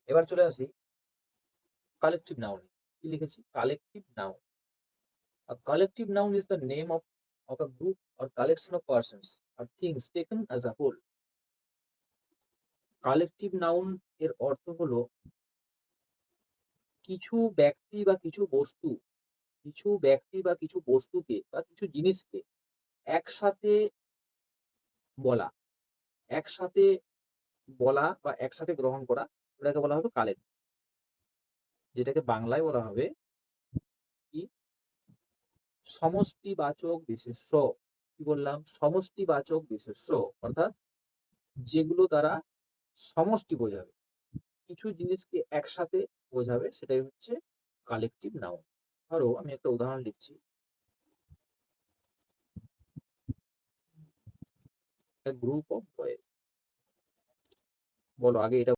এবার চলে আসি কালেকটিভ নাউন। কি লিখেছি? Collective noun. A collective noun is the name of a group or collection of persons or things taken as a whole. Collective noun এর অর্থ হলো কিছু ব্যক্তি বা কিছু বস্তু, কিছু ব্যক্তি বা কিছু বস্তুকে বা কিছু জিনিসকে একসাথে বলা, একসাথে বলা বা একসাথে গ্রহণ করা, এটাকে বলা হবে কালেক্ট। যেটাকে বাংলায় বলা হবে কি? সমষ্টিবাচক বিশেষ্য। কি বললাম? সমষ্টিবাচক বিশেষ্য, অর্থাৎ যেগুলো দ্বারা সমষ্টি বোঝাবে, কিছু জিনিসকে একসাথে বোঝাবে, সেটাই হচ্ছে কালেকটিভ নাউন। ধরো আমি একটা উদাহরণ দিচ্ছি, গ্রুপ অফ বয়েজ। বলো আগে এটা